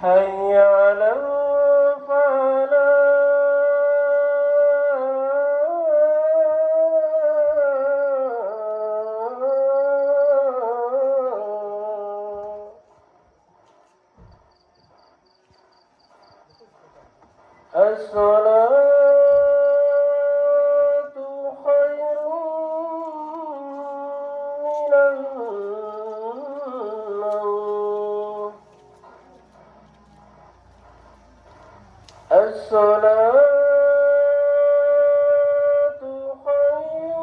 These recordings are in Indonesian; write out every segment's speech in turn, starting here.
حي على الصلاة خير من النوم. الصلاة خير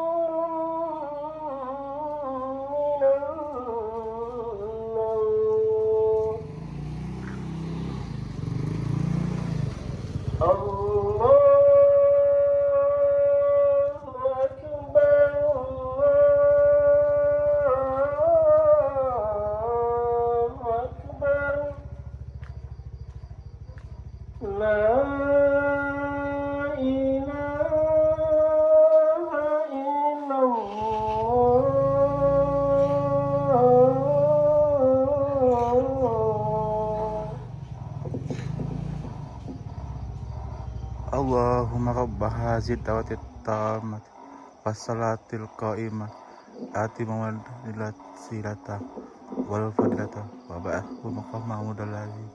من النوم. الله أكبر الله أكبر لا إله إلا الله. Allahumma rabba hazid dawati tamat wassalatil qaimah ati mawadilat silata wal fadilata wa ba'athu maqam mahmudal ladzi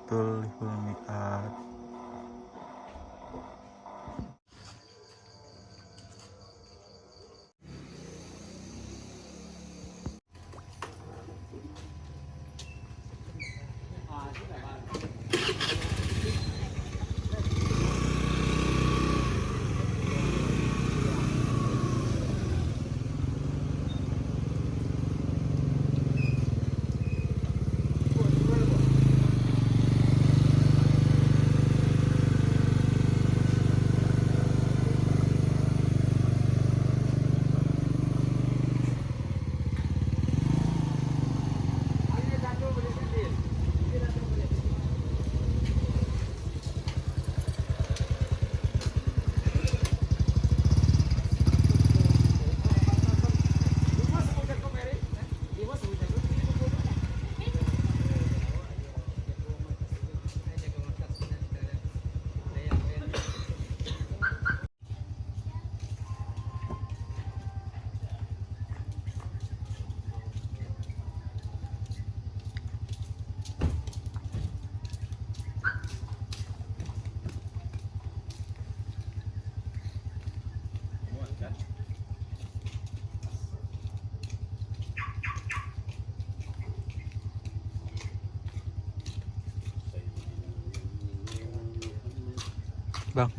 tulhul mi'ad. Bang,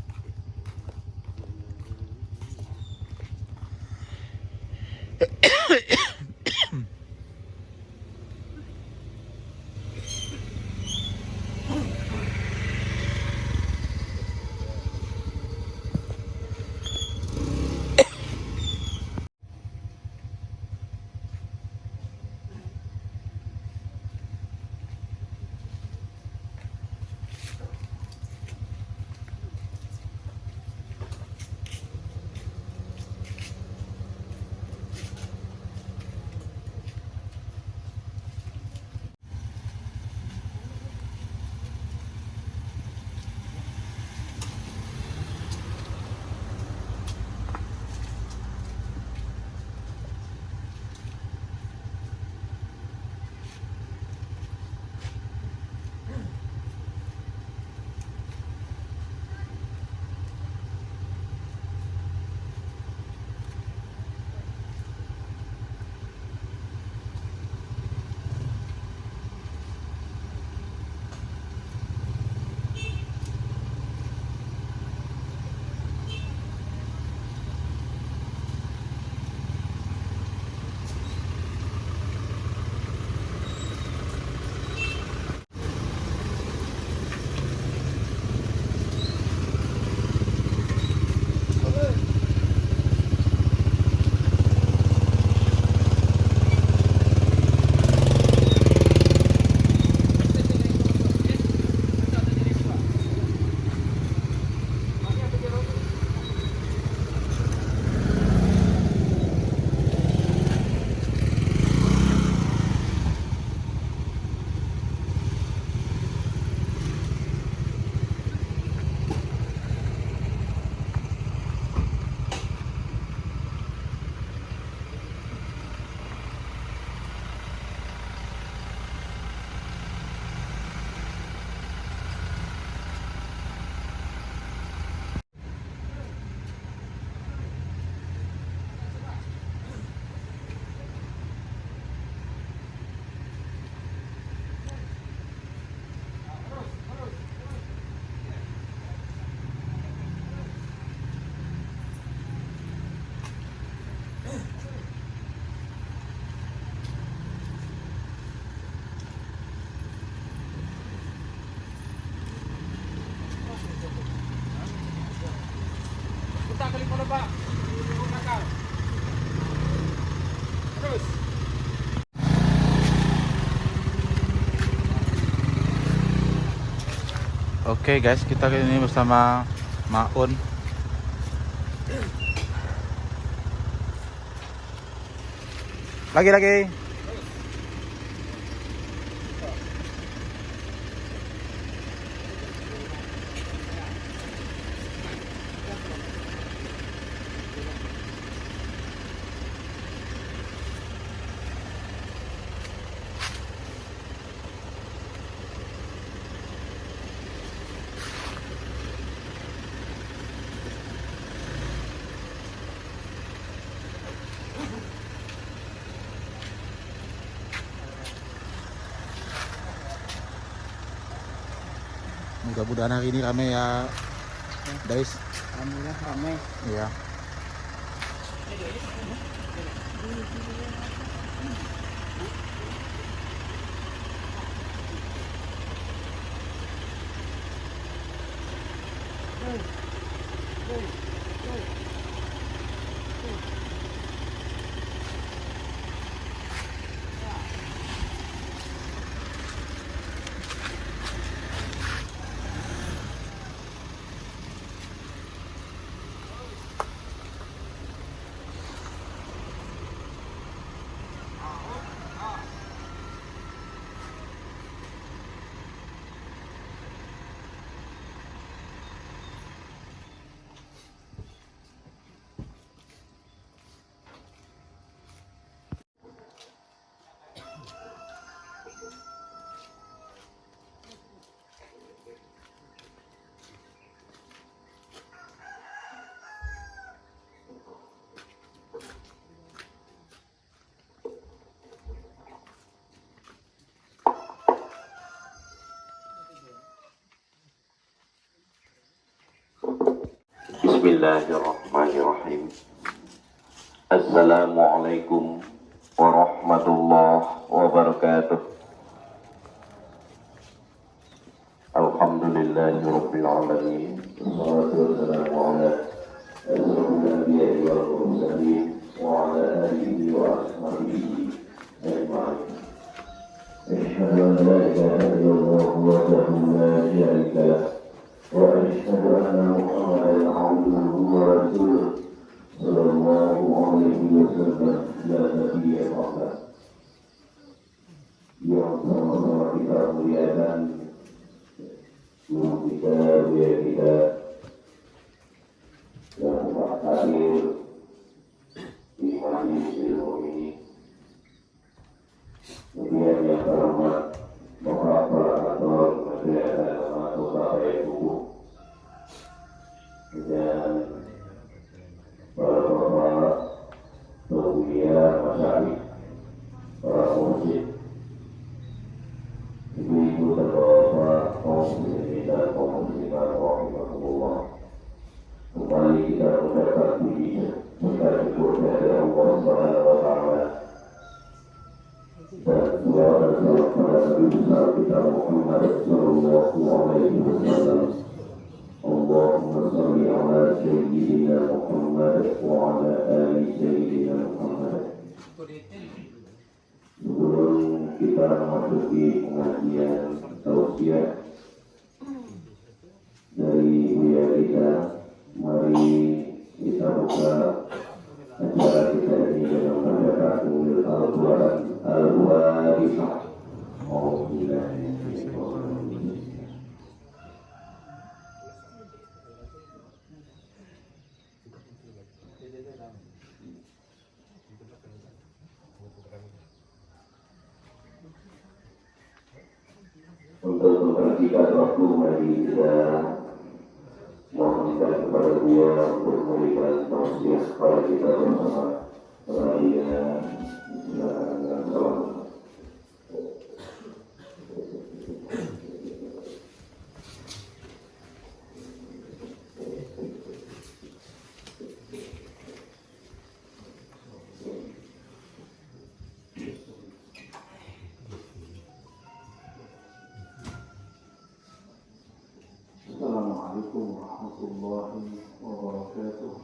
Oke guys, kita kali ini bersama Maun. Lagi. Mudah-mudahan hari ini rame ya, guys. Alhamdulillah ramai. Iya. Bismillahirrahmanirrahim. Assalamualaikum warahmatullahi wabarakatuh. Alhamdulillahirabbil alamin. Wassalatu wassalamu ala asyrofil anbiya'i wal mursalin wa ala alihi wa ashabihi ajma'in. Asyhadu an la ilaha illallah wahdahu la syarika lah. وأشهد أن محمدا عبده ورسوله صلى الله عليه وسلم لا نبي بعده. Yang sama-sama kita muliakan guru kita, buya kita yang hadir di majelis ilmu ini. Kemudian yang terhormat Bapak Operator Masyarakat atau Bapak Ibu dan para bapak, pemulia, masyarakat, para muslim, ibu-ibu dan bapak, kaum muslimin dan kaum muslimat, rahimahullah. Kembali kita mengucapkan puji serta syukur kepada Allah Subhanahu wa Ta'ala. Dan salawat dan salam kepada Nabi besar kita Muhammad sallallahu alaihi wasallam. Allahumma shalli ala sayyidina Muhammad wa ala ali sayyidina Muhammad. Sebelum kita memasuki pengajian tausiah dari buya kita, mari kita buka acara kita ini dengan membaca Al-Quran Al-Warifah. Untuk memperhatikan waktu, mari kita mohonkan kepada dia untuk memberikan tausiah kepada kita bersama. Assalamualaikum warahmatullahi wabarakatuh.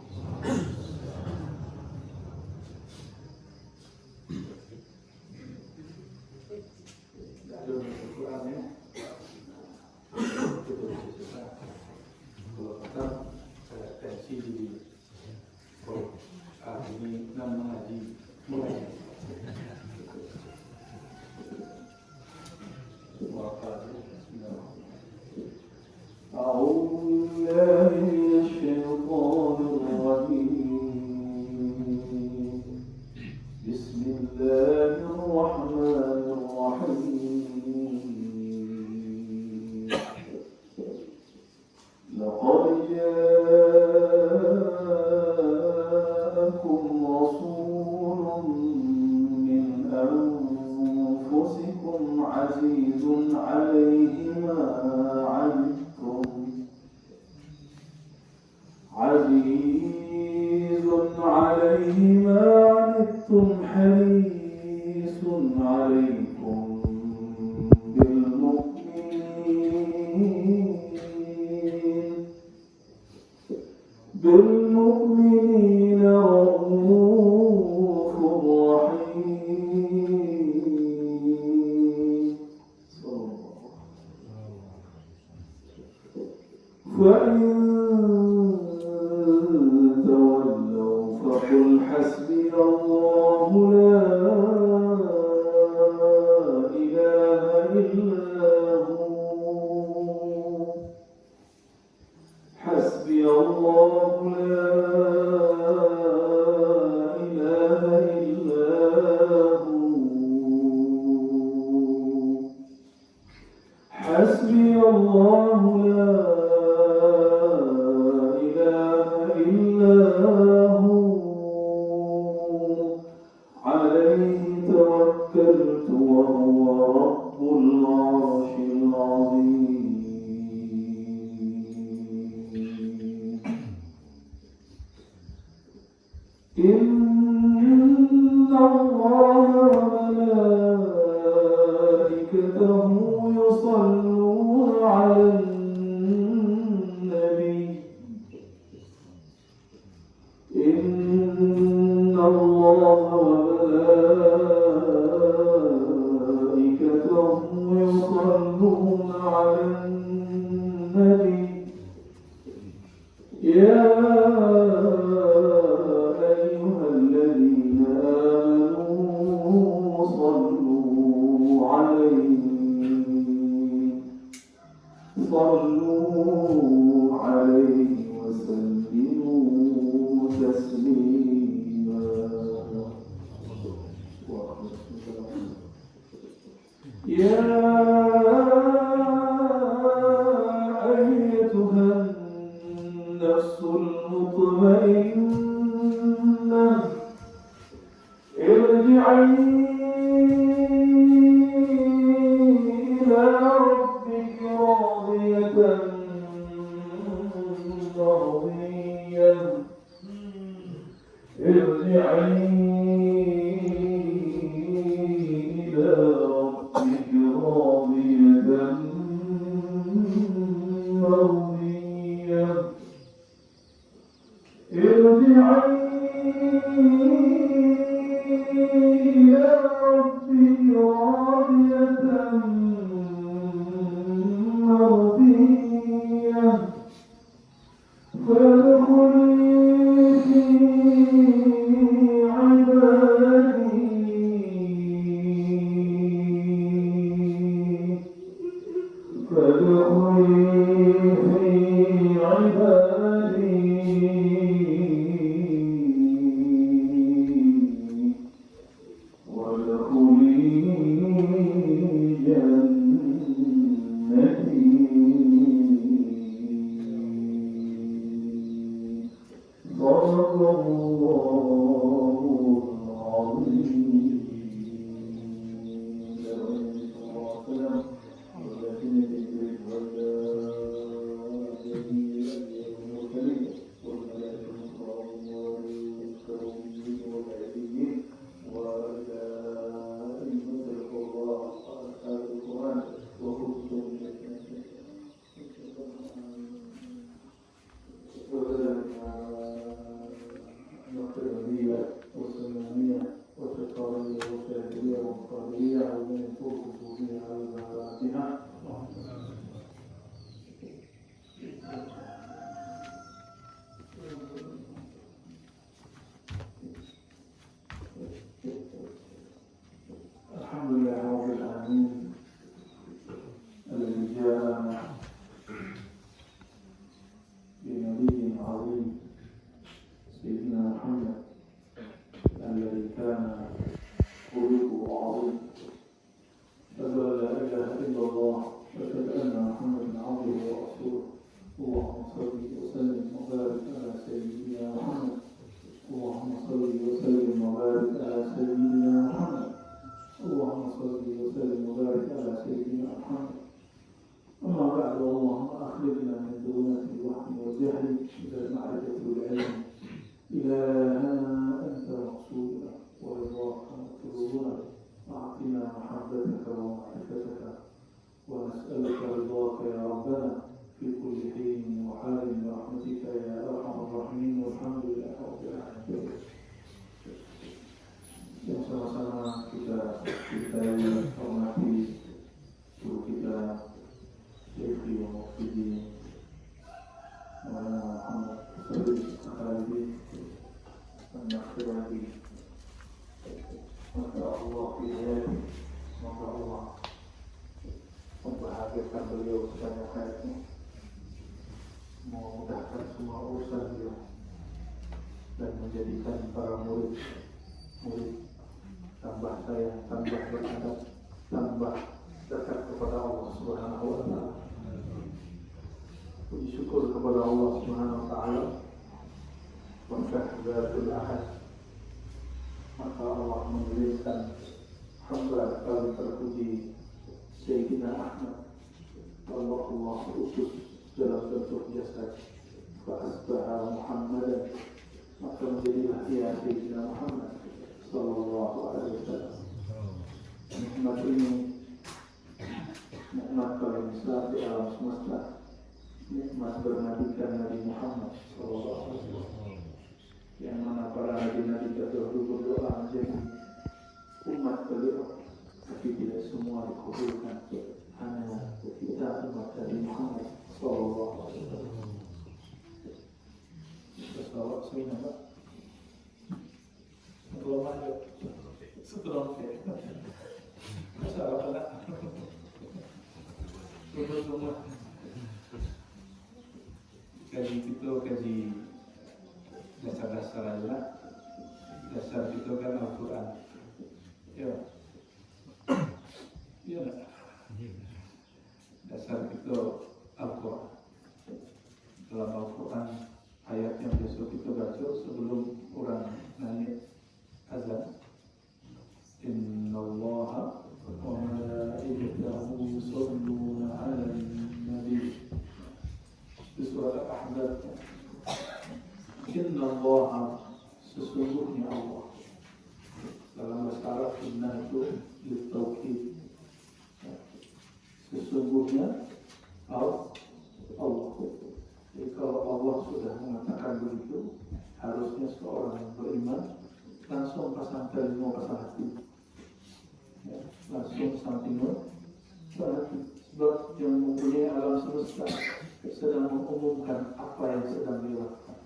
أعوذ بالله من الشيطان الرجيم. بسم الله الرحمن الرحيم. لقد جاءكم رسول من أنفسكم عزيز عليه ما عنتم حريص عليكم بالمؤمنين رؤوف رحيم. فإن تولوا فقل حسبي الله لا إله إلا هو. حسبي الله لا إله إلا هو. حسبي الله لا إله إلا هو. عليه توكلت وهو رب العرش العظيم. إن الله وملائكته يصلون على النبي. إن الله وملائكته يصلون على النبي. يا أيها الذين آمنوا صلوا عليه وسلموا تسليما. يا أيتها النفس المطمئنة ارجعي إلى ربك راضية مرضية. ارجعي إلى ربك راضية مرضية. ارجعي إلى ربك راضية مرضية. فادخلي في عبادي. وادخلي جنتي. صدق الله العظيم. والذين إلا الله وأشهد أن محمدا عبده ورسوله اللهم صل وسلم وبارك على سيدنا محمد اللهم صل وسلم وبارك على سيدنا محمد اللهم صل وسلم وبارك على سيدنا محمد أما بعد اللهم أخرجنا من ظلمات الوهم والجهل إلى المعرفة والعلم إلهنا أنت مقصودنا ورضاك مطلوبنا أعطنا محبتك ومعرفتك ونسألك رضاك يا ربنا في كل حين وحال برحمتك يا أرحم الراحمين والحمد لله رب العالمين. Yang sama-sama kita hormati guru kita Syekh Muhammad Maulana Muhammad Salih Al-Hadi An-Nakhir lagi. Maka Allah pilih, maka Allah membahagiakan beliau sepanjang hayatnya, memudahkan semua urusan beliau dan menjadikan para murid tambah sayang, tambah beradab, tambah dekat kepada Allah Subhanahu wa Ta'ala. Puji syukur kepada Allah Subhanahu wa Ta'ala. Berkah Zatul Ahad, maka Allah mengirimkan hamba paling terpuji Sayyidina Ahmad. Allah utus dalam bentuk jasad. Fa'asbaha Muhammadan, maka menjadilah ia Sayyidina Muhammad Sallallahu Alaihi Wasallam. Nikmat ini nikmat paling besar di alam semesta, nikmat bernabikan Nabi Muhammad Sallallahu Alaihi Wasallam, yang mana para nabi-nabi terdahulu berdoa menjadi umat beliau, tapi tidak semua dikabulkan. Hanya kita umat Nabi Muhammad Sallallahu Alaihi Wasallam. Salawat semuanya, Pak. Belum ada. Setelah masalah anak. Semua. Kaji kita kaji dasar-dasar aja. Dasar kita kan Al-Quran. Ya. Iya. Dasar kita Al-Quran. Dalam Al-Quran ayat yang biasa kita baca sebelum orang nanya azan. Innallaha wa malaikatahu yusholluna 'alan nabi. Di surat Al-Ahzab. Innallaha, sesungguhnya Allah. Dalam bahasa Arab inna itu litauhid. Sesungguhnya Allah. Jadi kalau Allah sudah mengatakan begitu, harusnya seorang yang beriman langsung pasang telinga, pasang hati, ya, langsung pasang telinga, pasang hati. Sebab yang mempunyai alam semesta sedang mengumumkan apa yang sedang dilakukan.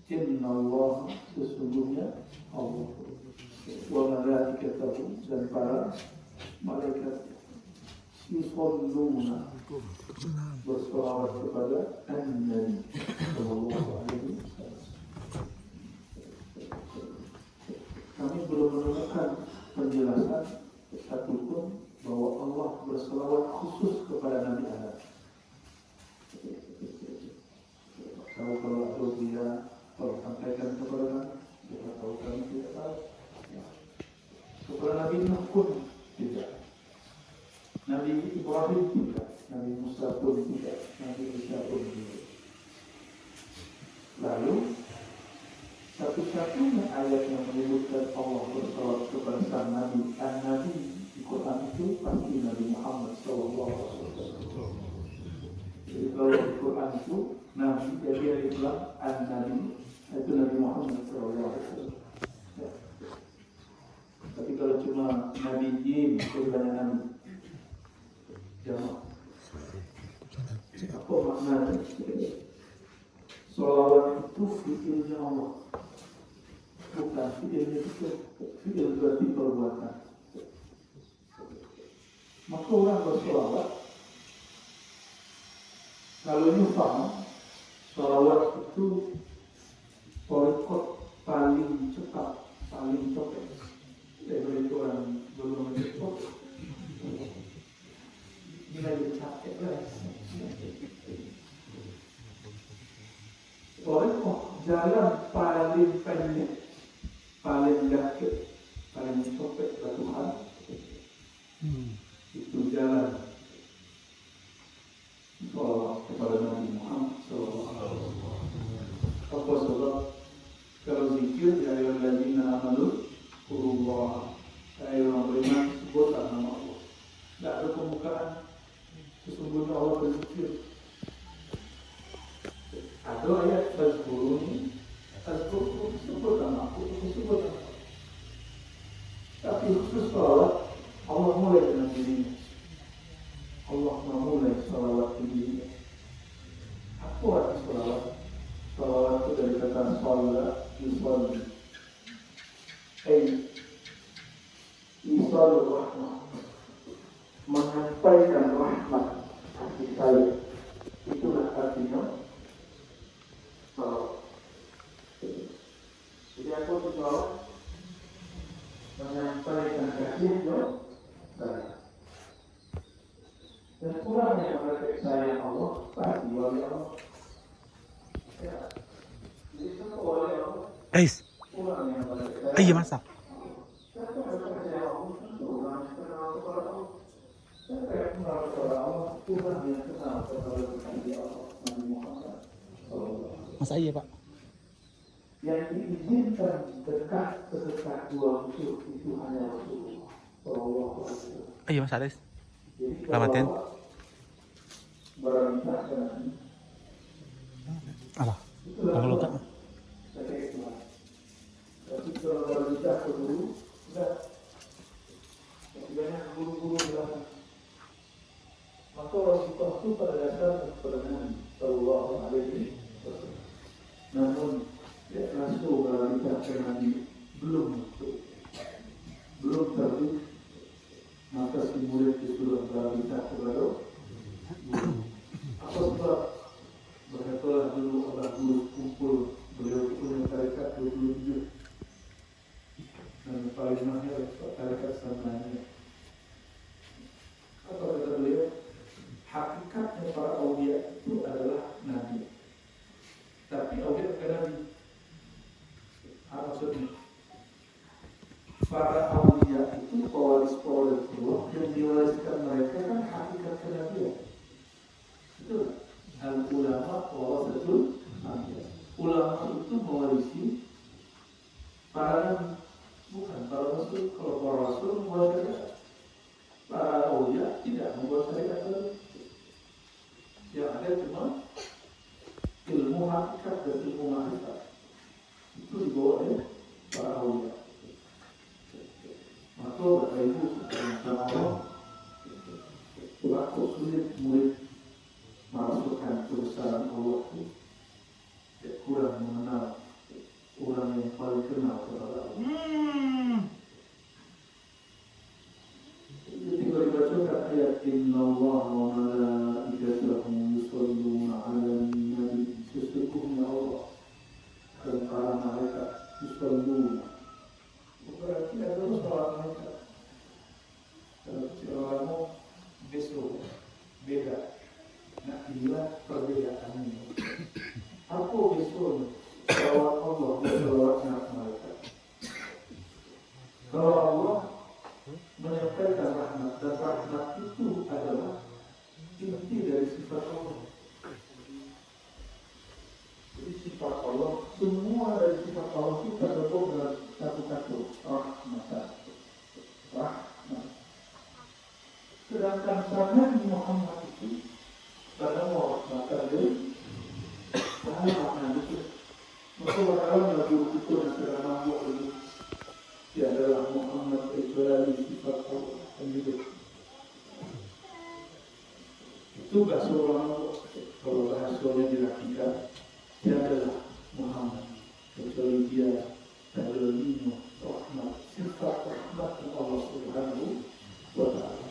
Inna Allah, sesungguhnya Allah, wa malaikatahu, dan para malaikat, yusholluna, bersolawat kepada An-Nabi Sallallahu Alaihi Wasallam. Kami belum menemukan penjelasan satupun bahwa Allah bersolawat khusus kepada Nabi Adam. Kalau dia sampaikan kepada kami, kita tahu kami tidak tahu. Kepada Nabi Nuh pun tidak. Nabi Ibrahim tidak, Nabi Musa pun tidak, Nabi Isa pun tidak. Lalu satu-satunya ayat yang menyebutkan Allah bersalawat kepada sang Nabi, An-Nabi di Quran itu pasti Nabi Muhammad SAW. Jadi kalau di Quran itu Nabi, dia bilang An-Nabi, itu Nabi Muhammad SAW. Ya. Tapi kalau cuma Nabi Jin, itu banyak Nabi. Jamaah. Apa maknanya? Salawat itu fi'ilnya Allah, bukan fi'ilnya itu. Fi'il berarti perbuatan. Maka orang bersalawat, kalau ini paham, salawat itu polikot paling cepat, paling cepat. Dari orang belum cepat. lagi capek guys. Oleh jalan paling pendek, paling dekat, paling cepat ke Tuhan, itu jalan salawat kepada Nabi Muhammad SAW. Apa sebab? Kalau zikir, ya ayyuhallazina amanu Qurullah, hai orang beriman, sebutlah nama Allah. Tidak ada pembukaan, sesungguhnya Allah berzikir. Ada ayat fazkuruni, fazkuruni, sebut nama aku, sebut nama aku. Tapi khusus salawat, Allah mulai dengan dirinya. Allah memulai salawat dirinya. Apa arti salawat? Salawat itu dari kata salat, yusalli. Yusalli rahmah, menyampaikan rahmat kasih sayang. Itulah artinya salawat. Jadi aku salawat menyampaikan kasih sayang. Dan kurangnya kasih sayang Allah pasti oleh Allah. Ya, jadi semua oleh Allah. Guys, Kurangnya kasih sayang. ayo masak. Masa iya Pak? Yang diizinkan dekat sedekat dua musuh itu hanya Rasulullah Sallallahu Alaihi Wasallam. Ayo Mas Aris. Jadi Selamat berminta dengan Alah, kamu luka. Tapi kalau berminta ke guru, sudah banyak guru-guru bilang. Maka Rasulullah itu pada dasarnya kepada Nabi Sallallahu Alaihi Wasallam. Namun dia langsung berminta ke Nabi belum terbit, maka si murid disuruh berminta kepada guru. Apa sebab? Berkatalah dulu Allah guru kumpul, beliau punya tarekat 27 dan paling mahir tarekat Sananiyah. Apa kata beliau? Hakikatnya para awliya itu adalah Nabi, tapi awliya bukan Nabi. Apa maksudnya? Para awliya itu pewaris-pewaris Allah yang diwariskan mereka kan hakikat kenabian. Itu al-ulama warasatul anbiya. Ulama itu mewarisi para nabi, bukan para rasul. Kalau para rasul membuat syariat, para awliya tidak membuat syariat baru. Yang ada cuma ilmu hakikat dan ilmu makrifat. Itu dibawa oleh para awliya. Maka Bapak Ibu sama Allah, waktu sulit murid masukkan kebesaran Allah itu, dia kurang mengenal orang yang paling kenal kepada Allah. Ketika dibacakan ayat Inna Allah wa malaikatahu yusalluna 'alan nabi, sesungguhnya Allah dan para malaikat yusalluna, berarti ada salat malaikat. Kalau orang besok beda. Nah, inilah perbedaan ini. Apa besok salawat Allah dan salawat malaikat? Kalau Allah menyampaikan rahmat, dan rahmat itu adalah inti dari sifat Allah. Jadi sifat Allah, semua dari sifat Allah itu tergabung dalam satu kata, rahmat. Rahmat. Sedangkan sanad Muhammad itu karena mau makan dari banyak makna itu. Maka orang yang itu dan segala mabuk itu, dia adalah Muhammad kecuali sifat Allah sendiri. Itu gak seorang kalau bahasanya dilakukan, dia adalah Muhammad kecuali dia adalah lima rahmat, sifat rahmat Allah Subhanahu wa Ta'ala.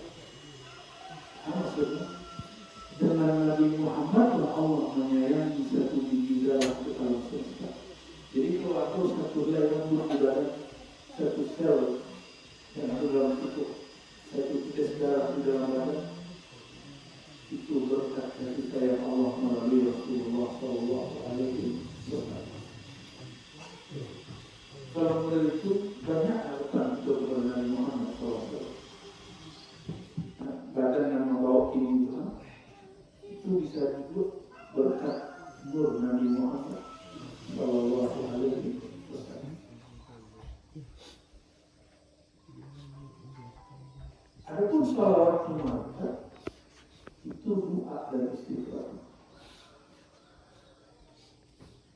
Maksudnya dengan Nabi Muhammad Allah menyayangi satu biji darah ke alam semesta. Jadi kalau aku satu helai rambut di badan, satu sel yang ada dalam tubuh, satu titik darah di dalam badan, itu berkat dari sayang Allah melalui Rasulullah Sallallahu Alaihi Wasallam. Kalau menurut itu banyak alasan untuk kebenaran Muhammad SAW. Badan yang membawa ini juga itu bisa disebut berkat nur Nabi Muhammad Sallallahu Alaihi Wasallam. Adapun salawat Muhammad itu doa dan istighfar.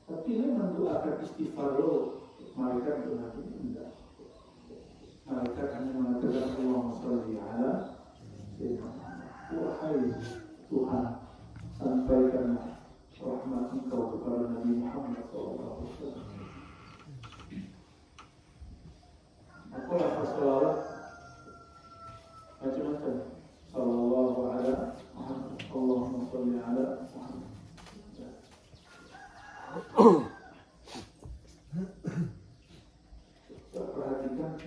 Tapi memang doa dan istighfar lo malaikat benar tidak. Malaikat hanya mengatakan Allahumma sholli ala sayyidina Muhammad. Wahai Tuhan, sampaikanlah rahmat Engkau kepada Nabi Muhammad SAW. Apa lafaz salawat? Macam-macam. Sallallahu ala Muhammad. Allahumma sholli ala Muhammad. Perhatikan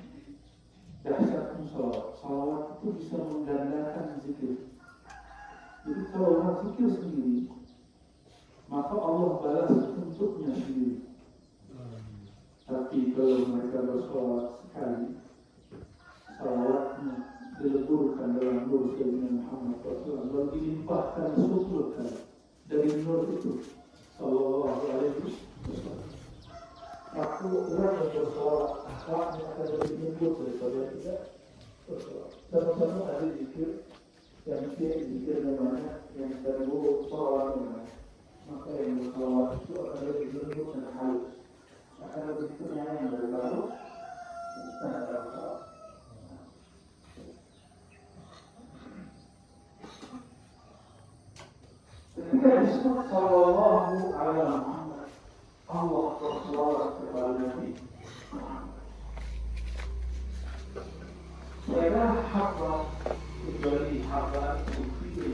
dasarnya salawat. Salawat itu bisa menggandakan zikir. Jadi kalau orang zikir sendiri, maka Allah balas untuknya sendiri. Tapi kalau mereka bersalawat sekali, salawatnya dileburkan dalam nur Sayyidina Muhammad SAW, lalu dilimpahkan 10 kali dari nur itu Sallallahu Alaihi Wasallam. Aku orang yang bersalawat, akhlaknya akan lebih lembut daripada tidak bersalawat. Sama-sama ada zikir yang zikir namanya yang terlalu salawatnya. Maka yang bersalawat itu akan lebih lembut dan halus, akan lebih kenyang daripada salawat. Ketika disebut sallallahu alaihi Muhammad, Allah bersalawat kepada Nabi Muhammad. Saya hamba menjadi hamba itu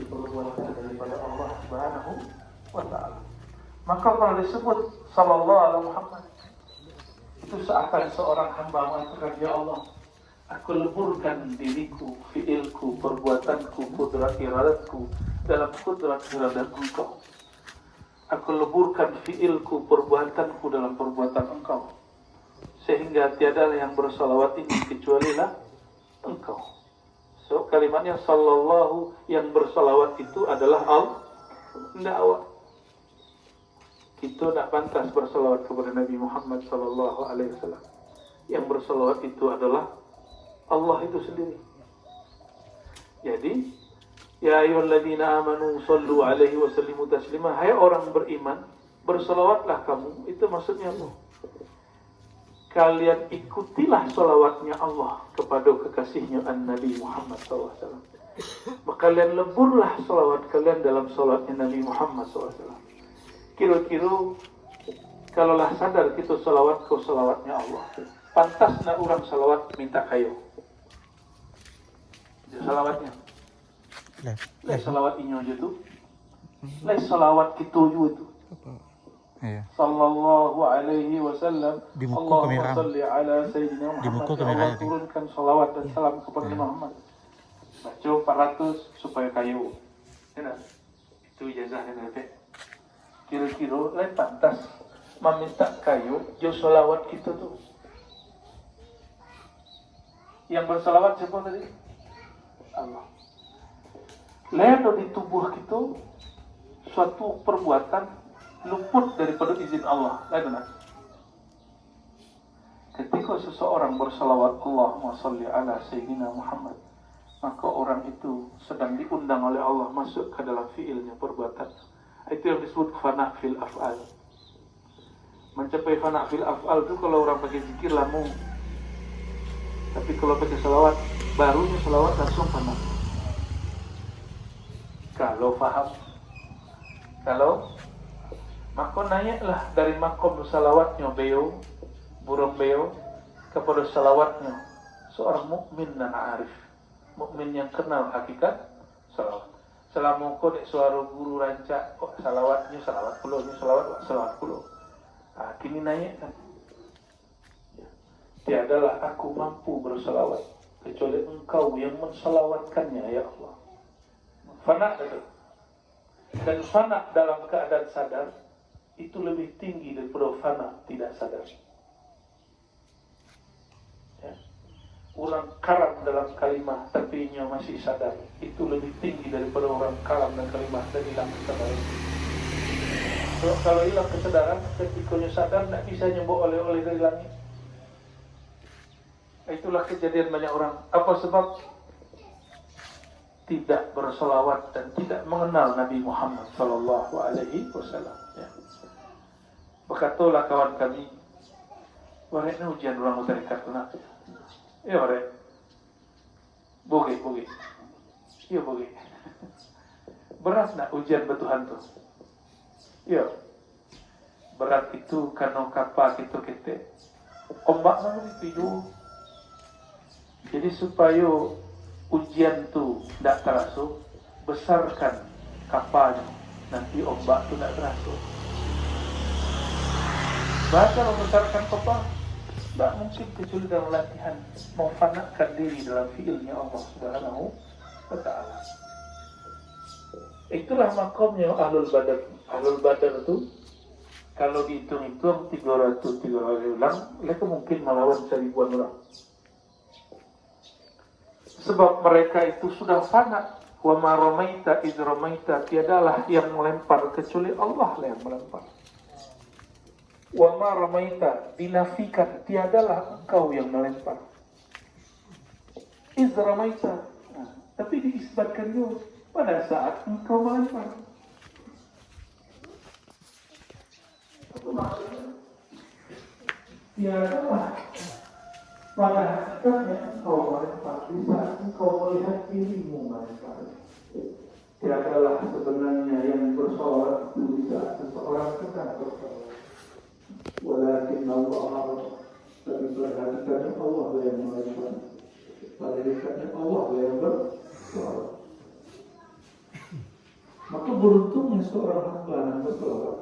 perbuatan daripada Allah Subhanahu wa Ta'ala. Maka kalau disebut sallallahu alaihi Muhammad, itu seakan seorang hamba mengatakan, ya Allah, aku leburkan diriku, fiilku, perbuatanku, kudrat iradatku dalam kudrat iradat Engkau. Aku leburkan fiilku, perbuatanku dalam perbuatan Engkau, sehingga tiada yang bersalawat ini kecualilah Engkau. So kalimatnya sallallahu, yang bersalawat itu adalah Allah, tidak awak. Kita tak pantas bersalawat kepada Nabi Muhammad Sallallahu Alaihi Wasallam. Yang bersalawat itu adalah Allah itu sendiri. Jadi, ya ayyuhalladzina amanu sallu alaihi wa sallimu taslima. Hai orang beriman, bersalawatlah kamu. Itu maksudnya Allah. Kalian ikutilah salawatnya Allah kepada kekasihnya Nabi Muhammad SAW. Maka kalian leburlah salawat kalian dalam salawatnya Nabi Muhammad SAW. Kira-kira kalaulah sadar kita salawat ke salawatnya Allah, pantas nak orang salawat minta kayu. Dia salawatnya. Lai salawat inyo je tu. Lai salawat kita juga tu. Iya. Sallallahu alaihi wasallam. Di muka Allahumma kamera. salli ala sayyidina Di muka Muhammad. kamera Allah ini. turunkan salawat dan salam kepada Muhammad. Baca 400 supaya kayu. Ya, itu ijazah yang ada. Kira-kira lain pantas meminta kayu jo salawat kita tu. Yang bersalawat siapa tadi? Allah. Lain di tubuh kita suatu perbuatan luput daripada izin Allah. Lain tak? Ketika seseorang bersalawat Allahumma salli ala sayyidina Muhammad, maka orang itu sedang diundang oleh Allah masuk ke dalam fiilnya, perbuatan. Itu yang disebut fana fil af'al. Mencapai fana fil af'al itu kalau orang pakai zikir lama. Tapi kalau pakai salawat, barunya salawat langsung fana. Kalau faham, maka naiklah dari makom salawatnya beliau, burung beliau, kepada salawatnya seorang mukmin dan arif, mukmin yang kenal hakikat salawat. Selama kau dek suara guru rancak, kok salawatnya salawat pulau, salawat pulau. Kini naik kan. Tiadalah aku mampu bersalawat kecuali Engkau yang mensalawatkannya, ya Allah. Fana itu. Dan fana dalam keadaan sadar itu lebih tinggi daripada fana tidak sadar. Ya. Orang karam dalam kalimah tapi nya masih sadar itu lebih tinggi daripada orang karam dan kalimah dan hilang kesadaran. So, kalau hilang kesadaran, ketikanya sadar tidak bisa nyembok oleh-oleh dari langit. Itulah kejadian banyak orang. Apa sebab? Tidak bersolawat dan tidak mengenal Nabi Muhammad Sallallahu Alaihi Wasallam. Ya. Berkatalah kawan kami, warek ni ujian orang tarikat tu nak. Ya warek, boge. Ya boge. Berat nak ujian bertuhan tu. Ya. Berat itu karena kapal kita. Ombak nama dipidu. Jadi supaya ujian tu tidak terasa, besarkan kapalnya, nanti ombak tu tidak terasa. Bahasa membesarkan kapal tidak mungkin kecuali dalam latihan memfanakkan diri dalam fiilnya Allah Subhanahu wa Ta'ala. Itulah makamnya Ahlul Badar. Ahlul Badar itu kalau dihitung-hitung 300 ulang, mereka mungkin melawan 1000 orang. Sebab mereka itu sudah fana. Wa ma ramaita idh ramaita, tiadalah yang melempar kecuali Allah lah yang melempar. Wa ma ramaita, dinafikan, tiadalah engkau yang melempar. Idh ramaita, tapi diisbatkan juga pada saat engkau melempar. Apa maksudnya? Tiadalah pada hakikatnya engkau melempar di saat engkau melihat dirimu melempar. Tiadalah sebenarnya yang bersolat itu di saat seseorang sedang bersolat. Walakin Allah, tapi pada hakikatnya Allah yang melempar. Pada hakikatnya Allah yang bersolat. Maka beruntungnya seorang hamba yang bersolat.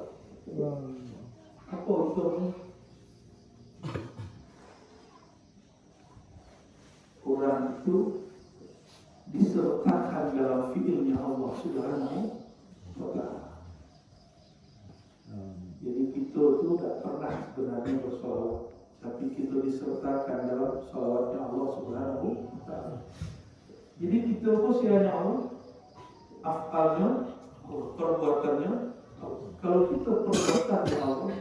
Apa untungnya? Orang itu disertakan dalam fiilnya Allah Subhanahu wa Ta'ala. Jadi kita itu tak pernah sebenarnya bersolawat, tapi kita disertakan dalam solawatnya Allah Subhanahu wa Ta'ala. Jadi kita sianya Allah, afalnya, perbuatannya. Kalau kita perbuatannya Allah,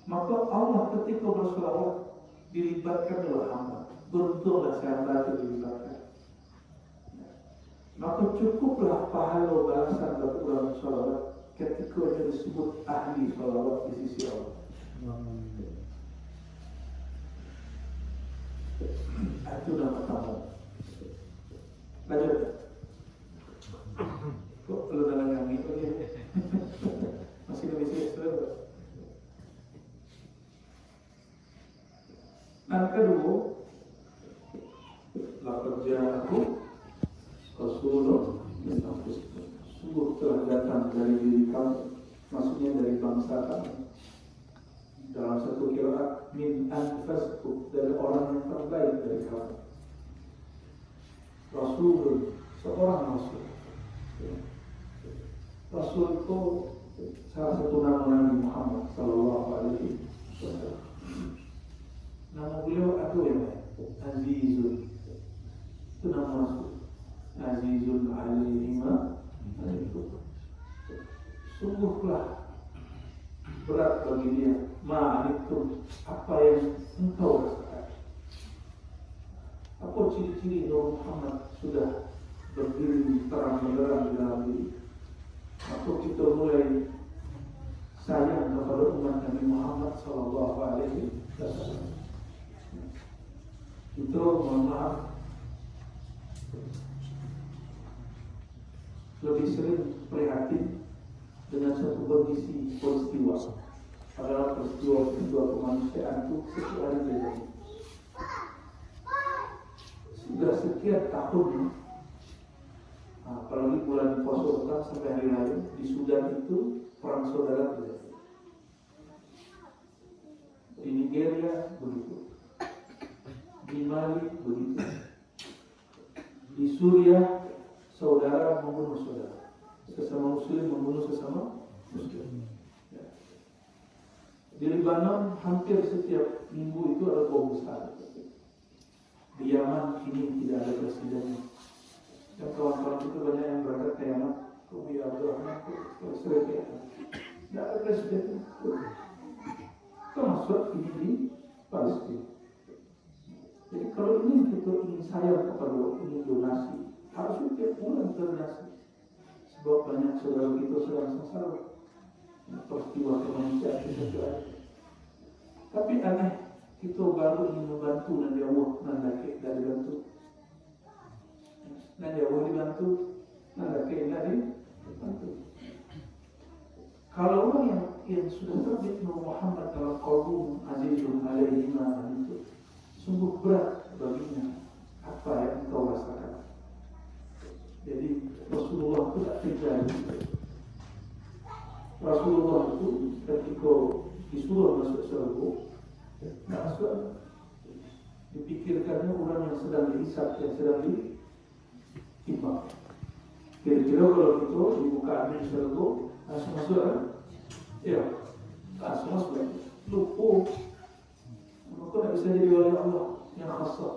maka Allah ketika bersolawat dilibatkan oleh hamba. Beruntunglah hamba itu dilibatkan. Maka cukuplah pahala balasan bagi orang sholawat ketika dia disebut ahli sholawat di sisi Allah. Itu nama tamu. Lanjut. Kok perlu dalam yang itu ya? Masih ada misi ekstra. Yang kedua, laqad ja'akum rasulun min anfusikum. Sungguh telah datang dari diri kamu, maksudnya dari bangsa kamu. Dalam satu qiraat min anfusikum, dari orang yang terbaik dari kamu. Rasul, seorang rasul. Rasul itu salah satu nama Nabi Muhammad Sallallahu Alaihi Wasallam. Nama beliau apa ya? Azizul. Itu nama Rasul. Azizul alaihi ma alaikum. Sungguhlah berat bagi dia ma'alikum, apa yang engkau rasakan. Apa ciri-ciri Nabi Muhammad sudah berdiri terang benderang di dalam diri. Maka kita mulai sayang kepada umat Nabi Muhammad Sallallahu Alaihi Wasallam. Itu mohon maaf lebih sering prihatin dengan satu kondisi peristiwa. Adalah peristiwa kemanusiaan itu sesuai dengan sudah sekian tahun. Apalagi bulan puasa datang sampai hari raya di Sudan itu perang saudara terjadi. Di Nigeria begitu, di Mali begitu, di Suriah saudara membunuh saudara. Sesama muslim membunuh sesama muslim. Ya. Di Lebanon hampir setiap minggu itu ada bom besar. Di Yaman kini tidak ada presiden. Dan kawan-kawan itu banyak yang berangkat ke Yaman. Buya Abdurrahman ke Australia. Tidak ada presiden. Termasuk ini di Palestina. Jadi kalau ini kita ingin sayang kepada ini donasi, harusnya tiap bulan donasi. Sebab banyak saudara kita sedang sengsara. Peristiwa kemanusiaan itu ada. Tapi aneh, kita baru ingin membantu Nabi Allah, Nabi dari bantu. Nabi Allah dibantu, Nabi dari bantu. Kalau orang yang sudah terbit Nur Muhammad dalam qalbun azizun alaihi ma itu sungguh berat baginya apa yang engkau rasakan. Jadi Rasulullah itu tak terjadi. Rasulullah itu ketika disuruh masuk surga, tak masuk. Dipikirkannya orang yang sedang dihisab, yang sedang ditimbang. Kira-kira kalau kita dibuka amin surga, langsung masuk kan? Ya, langsung masuk. Lupa. Maka tak bisa jadi wali Allah yang khasah.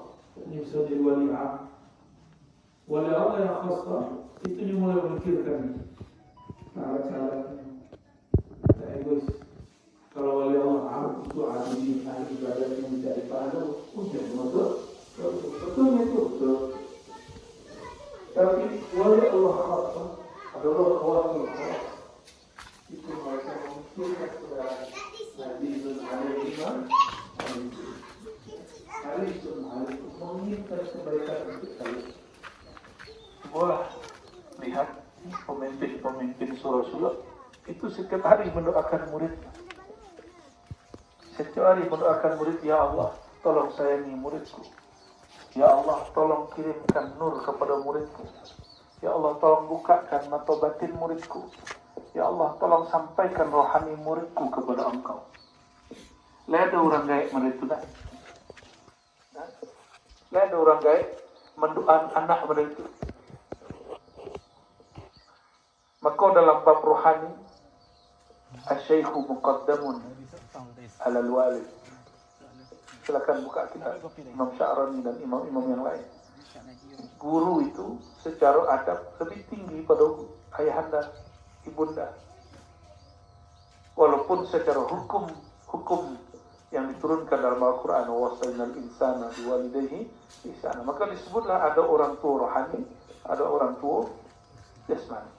Ini bisa jadi wali am. Wali Allah yang khasah, itu dia mulai memikirkan cara-caranya. Tak egois. Kalau wali Allah am, itu ahli ibadat yang mencari pahala, ujian masuk. Betul itu. Tapi wali Allah khasah adalah wali Allah. Itu mereka memikirkan kepada Nabi Muhammad Alaikum menginginkan kebaikan untuk kalian. Wah, lihat pemimpin-pemimpin surah-surah itu setiap hari mendoakan muridnya. Setiap hari mendoakan murid, ya Allah, tolong sayangi muridku. Ya Allah, tolong kirimkan nur kepada muridku. Ya Allah, tolong bukakan mata batin muridku. Ya Allah, tolong sampaikan rohani muridku kepada Engkau. Lihat ada orang gaib mereka tak? Lihat ada orang gaib mendoakan anak mereka. Maka dalam bab rohani, asy-syaikhu muqaddamun ala al-walid. Silakan buka kitab Imam Sya'rani dan imam-imam yang lain. Guru itu secara adab lebih tinggi pada ayahanda, ibunda. Walaupun secara hukum yang diturunkan dalam Al-Quran, wasainal insana biwalidayhi ihsana, maka disebutlah ada orang tua rohani, ada orang tua jasmani.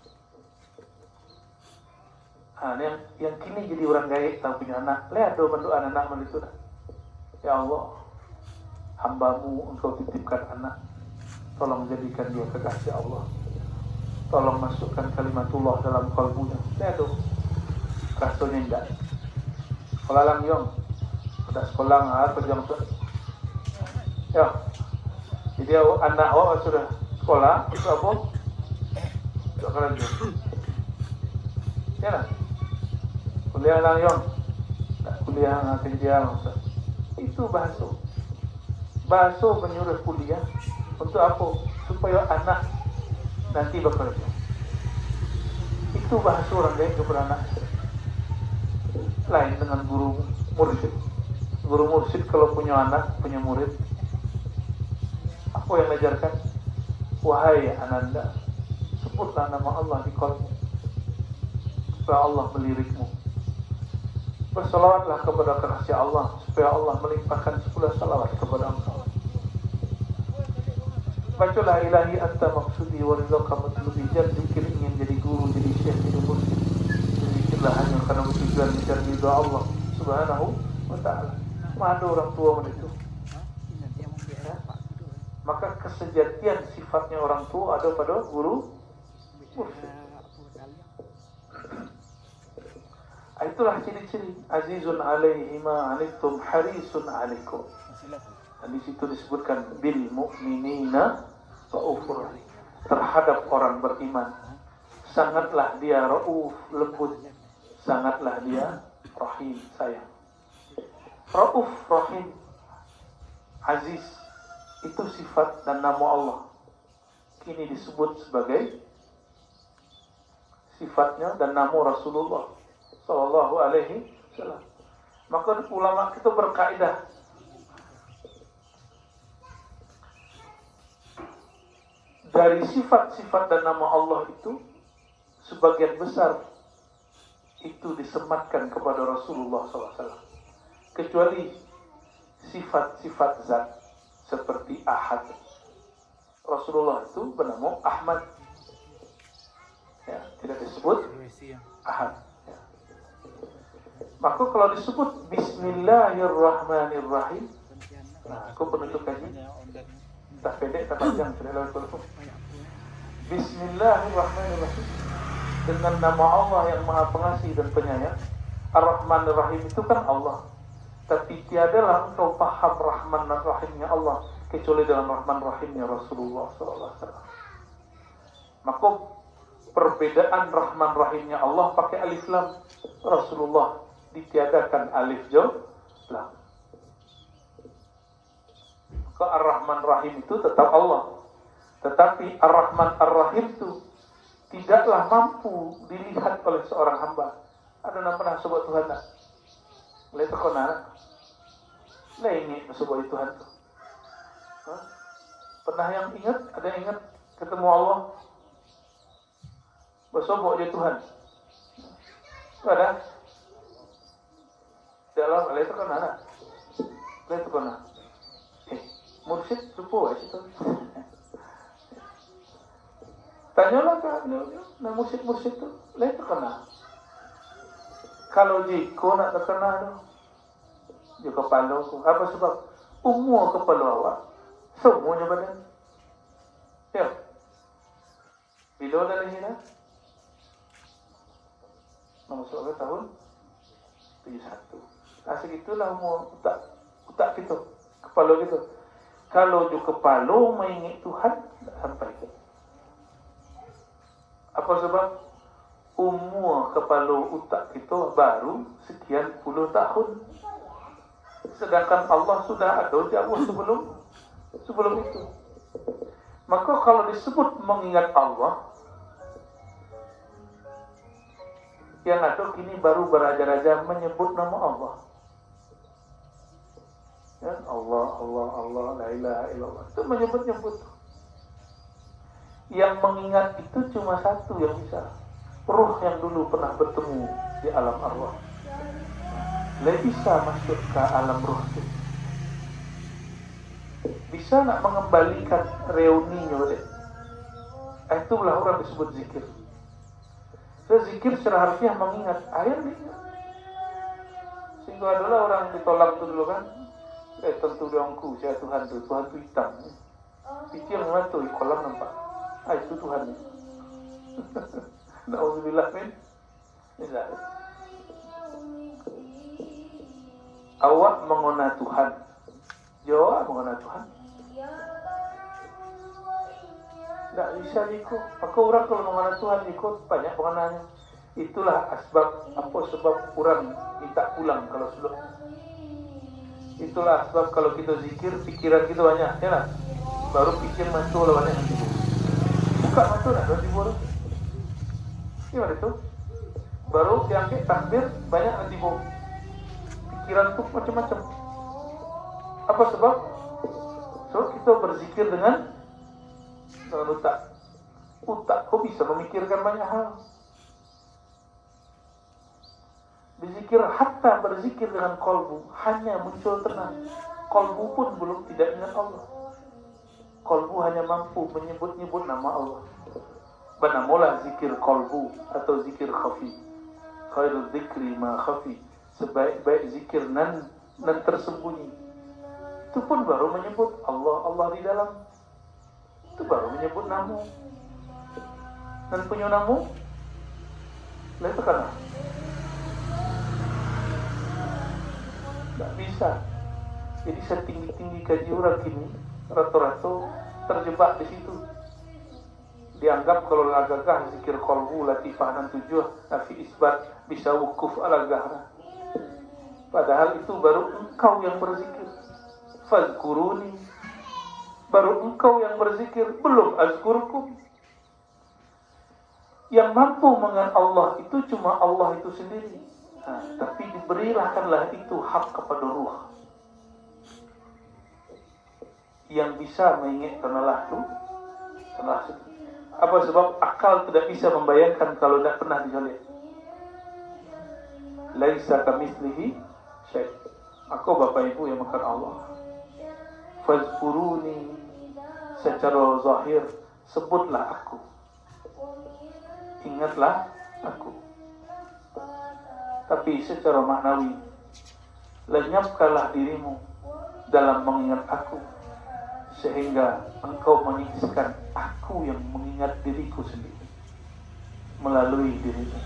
Yang kini jadi orang gaib tak punya anak, lihat doa mendoa anak itu. Ya Allah, hambamu engkau titipkan anak, tolong jadikan dia kekasih Allah, tolong masukkan kalimatullah dalam kalbunya. Lihat doa, rasanya enggak. Kalau lang yong, udah sekolah apa jam tu? Ya, jadi anak awak sudah sekolah itu apa? Sekolah dia. Ya lah. Kuliah lang yong, kuliah ngaji dia maksud. Itu bahasa menyuruh kuliah untuk apa? Supaya anak nanti bekerja. Itu bahasa orang lain kepada anak. Lain dengan guru mursyid. Guru mursyid kalau punya anak, punya murid, apa yang mengajarkan? Wahai ananda, sebutlah nama Allah di qalbu supaya Allah melirikmu. Bersalawatlah kepada kekasih Allah supaya Allah melimpahkan 10 salawat kepada engkau. Bacalah ilahi anta maksudi wa rizqa matlubi. Jangan zikir ingin jadi guru, jadi syekh, jadi mursyid. Zikirlah hanya karena tujuan mencari ridha Allah Subhanahu wa ta'ala. Ada orang tua itu. Ya? Maka kesejatian sifatnya orang tua ada pada guru mursyid. Itulah ciri-ciri azizun alaihi ma anittum harisun alaikum. Dan di situ disebutkan bil mu'minina raufur rahim. Terhadap orang beriman sangatlah dia rauf, lembut, sangatlah dia rahim, sayang. Rauf, rahim, aziz itu sifat dan nama Allah. Kini disebut sebagai sifatnya dan nama Rasulullah Sallallahu Alaihi Wasallam. Maka ulama kita berkaidah dari sifat-sifat dan nama Allah itu sebagian besar itu disematkan kepada Rasulullah SAW. Kecuali sifat-sifat zat seperti Ahad. Rasulullah itu bernama Ahmad. Ya, tidak disebut Ahad. Ya. Maka kalau disebut Bismillahirrahmanirrahim, nah, aku penutup kaji. Tak pendek, tak panjang, sudah lewat kalau. Bismillahirrahmanirrahim. Dengan nama Allah yang Maha Pengasih dan Penyayang. Ar-Rahman Ar-Rahim itu kan Allah. Tapi tiadalah engkau paham Rahman dan Rahimnya Allah kecuali dengan Rahman Rahimnya Rasulullah SAW. Maka perbedaan Rahman Rahimnya Allah pakai alif lam. Rasulullah ditiadakan alif lam. Maka Ar-Rahman Rahim itu tetap Allah. Tetapi Ar-Rahman Ar-Rahim itu tidaklah mampu dilihat oleh seorang hamba. Ada yang pernah sebut Tuhan tak? Lihat kau nak? Lah ini sebut Tuhan tu. Pernah yang ingat? Ada yang ingat ketemu Allah? Bersobok dia Tuhan. Ada? Dalam lihat kau nak? Lihat kau nak? Mursyid lupa situ. Tanyalah ke nah mursyid tu, lain terkena. Kalau jika nak terkena tu, dia kepala tu. Apa sebab? Umur kepala awak, semuanya badan. Ya. Bila dah lahir dah? Masuk ke tahun 71. Segitulah umur utak kita, kepala kita. Kalau je kepala mengingat Tuhan, tak sampai ke. Apa sebab? Umur kepala otak kita baru sekian puluh tahun. Sedangkan Allah sudah ada jauh sebelum itu. Maka kalau disebut mengingat Allah, yang ada kini baru beraja-raja menyebut nama Allah. Ya, Allah, la ilaha illallah. Itu menyebut-nyebut. Yang mengingat itu cuma satu yang bisa. Ruh yang dulu pernah bertemu di alam arwah. Lebih bisa masuk ke alam ruh itu. Bisa nak mengembalikan reuninya deh. Itulah orang disebut zikir. So, zikir secara harfiah mengingat. Ayat diingat. Sehingga adalah orang ditolak itu dulu kan. Tentu dongku, saya Tuhan tu hitam. Pikir mengantuk di kolam nampak. Itu Tuhan ni. Na'udzubillah min. Awak mengenal Tuhan. Jawab mengenal Tuhan. Tak bisa ikut. Maka orang kalau mengenal Tuhan ikut banyak pengenalnya. Itulah sebab orang minta pulang kalau sudah. Itulah sebab kalau kita zikir, pikiran kita banyak, ya lah. Baru pikir mantul lah banyak nanti. Buka mantul lah, nanti baru. Gimana itu? Baru diangkat takbir, banyak nanti baru. Pikiran tu macam-macam. Apa sebab? So kita berzikir dengan otak. Otak kok bisa memikirkan banyak hal. Berzikir dengan kolbu hanya muncul tenang. Kolbu pun belum tidak ingat Allah. Kolbu hanya mampu menyebut-nyebut nama Allah. Bernamalah zikir kolbu atau zikir khafi. Khairul zikri ma khafi. Sebaik-baik zikir nan tersembunyi. Itu pun baru menyebut Allah di dalam. Itu baru menyebut nama. Dan punya nama lain tekan. Tak bisa. Jadi setinggi-tinggi kaji orang kini rata-rata terjebak di situ. Dianggap kalau lagagah zikir qalbu latifah dan tujuh nafi isbat bisa wukuf alagah. Padahal itu baru engkau yang berzikir. Fazkuruni. Baru engkau yang berzikir, belum azkurkum. Yang mampu mengingat Allah itu cuma Allah itu sendiri. Nah, tapi diberikanlah itu hak kepada ruh. Yang bisa mengingat tenalah itu. Apa sebab akal tidak bisa membayangkan kalau tidak pernah dilihat. Laisa kamitslihi syai'. Aku Bapak Ibu yang makan Allah. Fazkuruni, secara zahir sebutlah aku. Ingatlah aku. Tapi secara maknawi, lenyapkanlah dirimu dalam mengingat aku, sehingga engkau mengingatkan aku yang mengingat diriku sendiri melalui dirimu.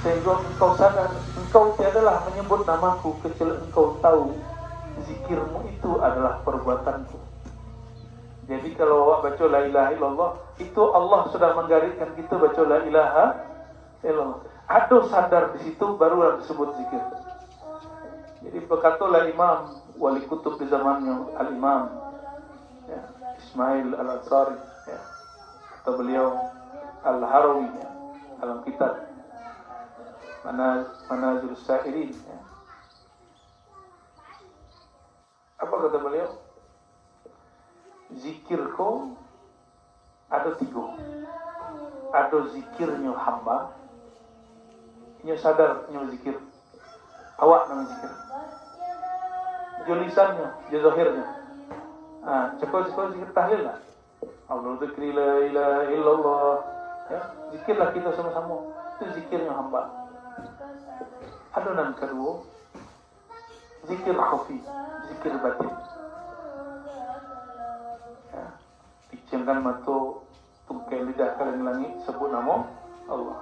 Sehingga engkau sadar, engkau tiadalah menyebut namaku kecuali engkau tahu zikirmu itu adalah perbuatanku. Jadi kalau awak baca la ilaha illallah, itu Allah sudah menggariskan kita baca la ilaha illallah. Ada sadar di situ baru disebut zikir. Jadi berkatalah Imam Wali Kutub di zamannya Al-Imam Ismail Al-Ansari, atau beliau Al-Harawi dalam kitab Manazil Sa'irin. Apa kata beliau? Zikirku ada 3. Ada zikirnya hamba, nya sadar nya zikir. Awak nama zikir. Julisannya, zahirnya. Cepat zikir tahlil lah. Allah zikri la ilaha illallah. Ya, zikirlah kita sama-sama. Itu zikirnya hamba. Adonan kedua, zikir khafi, zikir batin. Picamkan mata, tungkai lidah kalian langit, sebut nama Allah.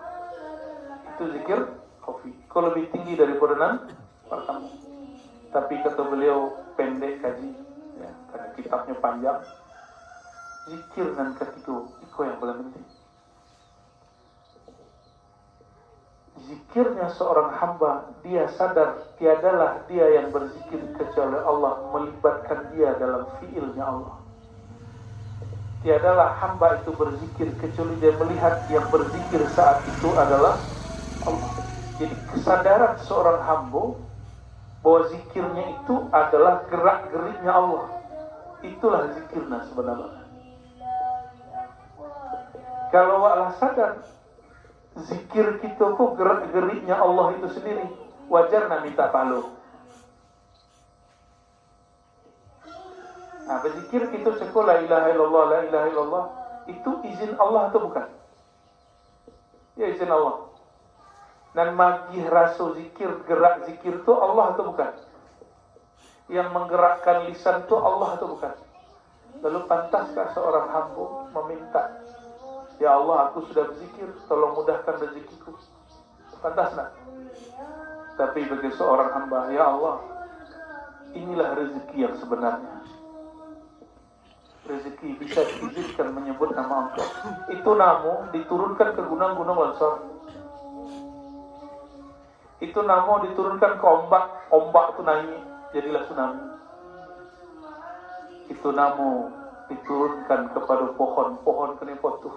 Itu zikir khafi. Kau lebih tinggi daripada nan pertama. Tapi kata beliau pendek kaji, karena kitabnya panjang. Zikir dan ketiga, itu yang paling penting. Zikirnya seorang hamba, dia sadar tiadalah dia yang berzikir kecuali Allah, melibatkan dia dalam fiilnya Allah. Tiadalah hamba itu berzikir kecuali dia melihat yang berzikir saat itu adalah Allah. Jadi kesadaran seorang hamba bahwa zikirnya itu adalah gerak-geriknya Allah. Itulah zikirnya sebenarnya. Kalau Allah sadar zikir kita kok gerak-geriknya Allah itu sendiri, wajar nak minta pahala. Nah, berzikir kita cakap la ilaha illallah, la ilaha illallah, itu izin Allah atau bukan? Ya, izin Allah. Dan magih rasa zikir, gerak zikir itu Allah atau bukan? Yang menggerakkan lisan itu Allah atau bukan? Lalu pantaskah seorang hamba meminta, ya Allah, aku sudah berzikir, tolong mudahkan rezekiku? Pantas tak? Tapi bagi seorang hamba, ya Allah, inilah rezeki yang sebenarnya. Rezeki bisa diizinkan menyebut nama Engkau. Itu nama diturunkan ke gunung-gunung longsor. Itu nama diturunkan ke ombak itu naik, jadilah tsunami. Itu nama diturunkan kepada pohon kena potuh.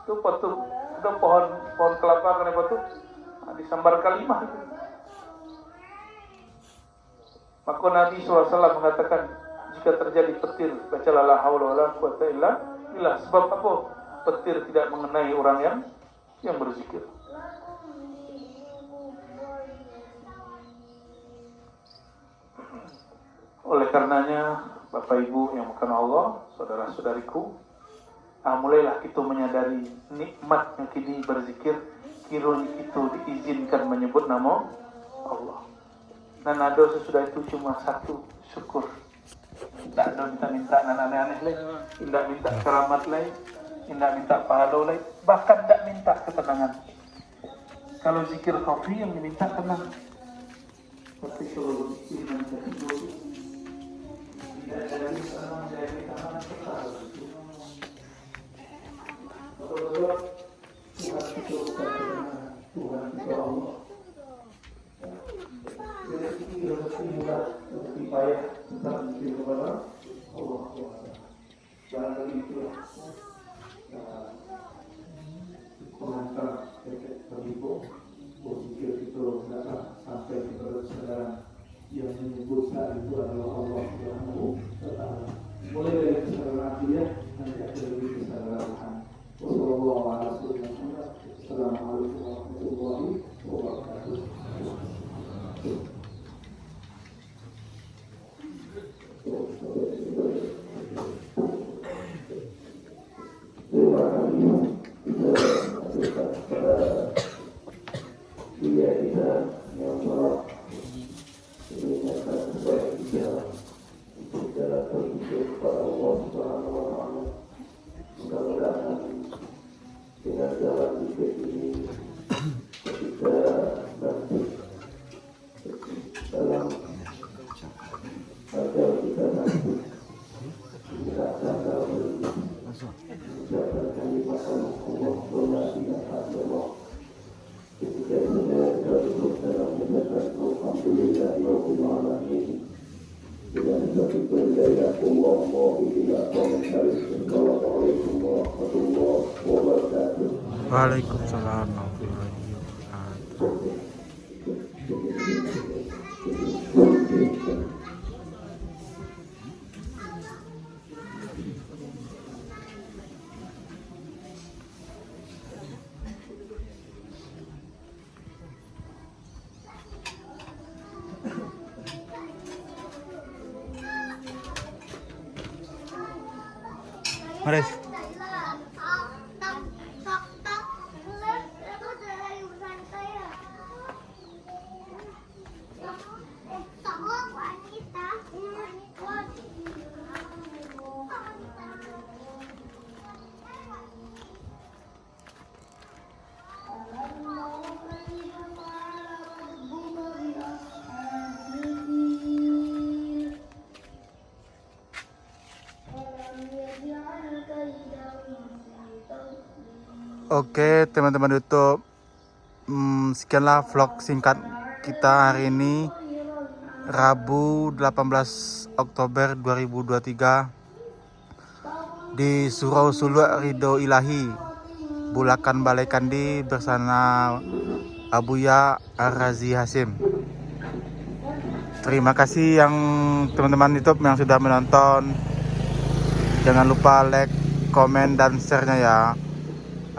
Itu potuh, ada pohon kelapa kena potuh, disambar kalimah itu. Maka Nabi SAW mengatakan, jika terjadi petir, bacalah la haula wala quwwata illa billah. Sebab apa? Petir tidak mengenai orang yang berzikir. Oleh karenanya, Bapak Ibu yang makan Allah, saudara-saudariku, mulailah kita menyadari nikmatnya kini berzikir. Kiranya kita diizinkan menyebut nama Allah. Dan ada sesudah itu cuma satu, syukur. Tidak ada minta aneh-aneh lain, tidak minta keramat lain, tidak minta pahala lain, bahkan tidak minta ketenangan. Kalau zikir khafi yang diminta tenang. Tapi kalau zikir yang kedua, tidak ada tenang dari tangan kekal. Betul-betul Tuhan kita bukan tenang, Tuhan kita Allah. Rezeki mudah, rezeki payah, kita rezeki kepada Allah. Jangan begitu. Assalamualaikum warahmatullahi wabarakatuh. Terima kasih kita ajukan kepada dia kita yang telah mengingatkan kepada kita untuk jalan terhidup kepada Allah Subhanahu wa Ta'ala. Mudah-mudahan dengan jalan hidup ini kita nanti dalam ajal kita nanti kita akan mengucapkan kalimat Allah Allah. Ketika kita duduk dalam mengucapkan Alhamdulillah Rabbil Alamin dengan satu pendaya Allah tidak komentari. Assalamualaikum warahmatullahi wabarakatuh. Waalaikumsalam warahmatullahi wabarakatuh. Maris. Oke teman-teman YouTube, sekianlah vlog singkat kita hari ini, Rabu 18 Oktober 2023 di Surau Suluk Ridho Ilahi, Bulakan Balai Kandi bersama Abuya Ar-Razi Hasim. Terima kasih yang teman-teman YouTube yang sudah menonton. Jangan lupa like, komen, dan share-nya ya.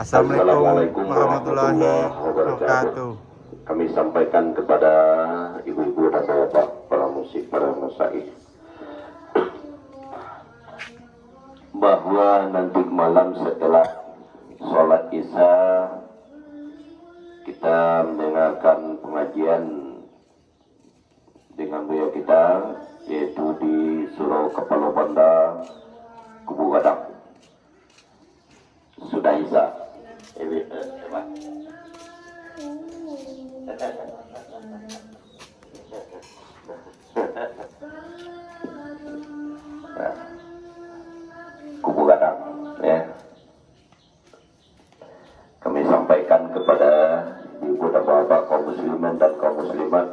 Assalamualaikum warahmatullahi wabarakatuh. Kami sampaikan kepada ibu-ibu dan bapak para musik, para masyayikh, bahwa nanti malam setelah sholat isya kita mendengarkan pengajian dengan beliau kita, yaitu di Surau Kepala Banda Kubu Gadang. Sudah isya. Kubu Gadang, ya. Kami sampaikan kepada ibu dan bapak kaum muslimin dan kaum muslimat